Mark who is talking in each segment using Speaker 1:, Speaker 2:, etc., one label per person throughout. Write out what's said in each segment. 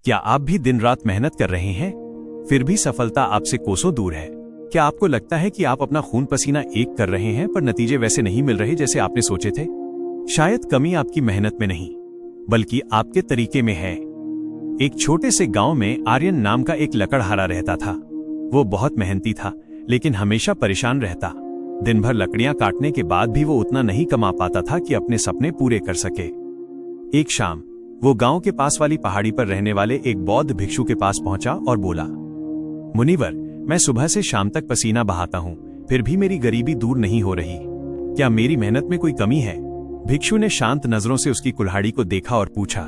Speaker 1: क्या आप भी दिन रात मेहनत कर रहे हैं, फिर भी सफलता आपसे कोसों दूर है? क्या आपको लगता है कि आप अपना खून पसीना एक कर रहे हैं पर नतीजे वैसे नहीं मिल रहे जैसे आपने सोचे थे? शायद कमी आपकी मेहनत में नहीं, बल्कि आपके तरीके में है। एक छोटे से गांव में आर्यन नाम का एक लकड़हारा रहता था। वो बहुत मेहनती था, लेकिन हमेशा परेशान रहता। दिन भर लकड़ियां काटने के बाद भी वो उतना नहीं कमा पाता था कि अपने सपने पूरे कर सके। एक शाम वो गांव के पास वाली पहाड़ी पर रहने वाले एक बौद्ध भिक्षु के पास पहुंचा और बोला, मुनिवर, मैं सुबह से शाम तक पसीना बहाता हूँ, फिर भी मेरी गरीबी दूर नहीं हो रही। क्या मेरी मेहनत में कोई कमी है? भिक्षु ने शांत नजरों से उसकी कुल्हाड़ी को देखा और पूछा,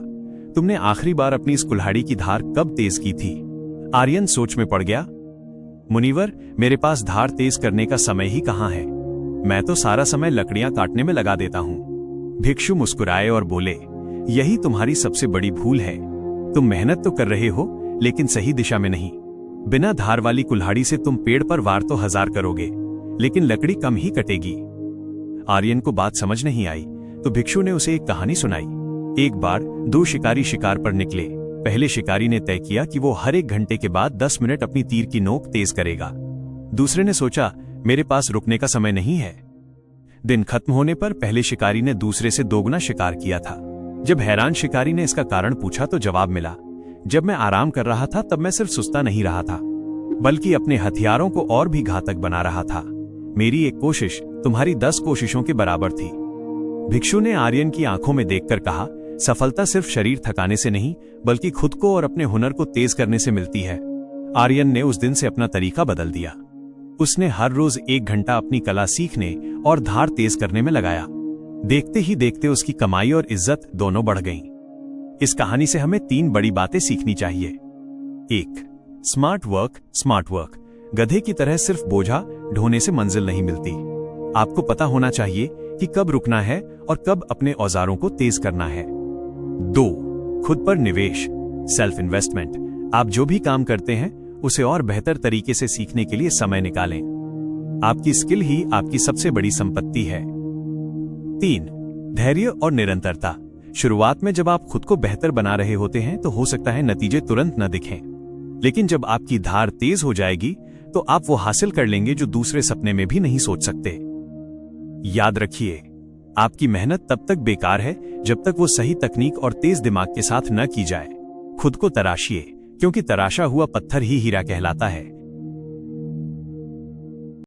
Speaker 1: तुमने आखिरी बार अपनी इस कुल्हाड़ी की धार कब तेज की थी? आर्यन सोच में पड़ गया। मुनिवर, मेरे पास धार तेज करने का समय ही कहाँ है। मैं तो सारा समय लकड़ियां काटने में लगा देता हूँ। भिक्षु मुस्कुराए और बोले, यही तुम्हारी सबसे बड़ी भूल है। तुम मेहनत तो कर रहे हो, लेकिन सही दिशा में नहीं। बिना धार वाली कुल्हाड़ी से तुम पेड़ पर वार तो 1000 करोगे, लेकिन लकड़ी कम ही कटेगी। आर्यन को बात समझ नहीं आई, तो भिक्षु ने उसे एक कहानी सुनाई। एक बार 2 शिकारी शिकार पर निकले। पहले शिकारी ने तय किया कि वो हर 1 घंटे के बाद 10 मिनट अपनी तीर की नोक तेज करेगा। दूसरे ने सोचा, मेरे पास रुकने का समय नहीं है। दिन खत्म होने पर पहले शिकारी ने दूसरे से दोगुना शिकार किया था। जब हैरान शिकारी ने इसका कारण पूछा तो जवाब मिला, जब मैं आराम कर रहा था तब मैं सिर्फ सुस्ता नहीं रहा था, बल्कि अपने हथियारों को और भी घातक बना रहा था। मेरी एक कोशिश तुम्हारी 10 कोशिशों के बराबर थी। भिक्षु ने आर्यन की आंखों में देखकर कहा, सफलता सिर्फ शरीर थकाने से नहीं, बल्कि खुद को और अपने हुनर को तेज करने से मिलती है। आर्यन ने उस दिन से अपना तरीका बदल दिया। उसने हर रोज 1 घंटा अपनी कला सीखने और धार तेज करने में लगाया। देखते ही देखते उसकी कमाई और इज्जत दोनों बढ़ गईं। इस कहानी से हमें 3 बड़ी बातें सीखनी चाहिए। 1. Smart work. गधे की तरह सिर्फ बोझा ढोने से मंजिल नहीं मिलती। आपको पता होना चाहिए कि कब रुकना है और कब अपने औजारों को तेज करना है। 2. खुद पर निवेश, सेल्फ इन्वेस्टमेंट। आप जो भी काम करते हैं उसे और बेहतर तरीके से सीखने के लिए समय निकालें। आपकी स्किल ही आपकी सबसे बड़ी संपत्ति है। 3. धैर्य और निरंतरता। शुरुआत में जब आप खुद को बेहतर बना रहे होते हैं तो हो सकता है नतीजे तुरंत न दिखें, लेकिन जब आपकी धार तेज हो जाएगी तो आप वो हासिल कर लेंगे जो दूसरे सपने में भी नहीं सोच सकते। याद रखिए, आपकी मेहनत तब तक बेकार है जब तक वो सही तकनीक और तेज दिमाग के साथ न की जाए। खुद को तराशिए, क्योंकि तराशा हुआ पत्थर ही हीरा कहलाता है।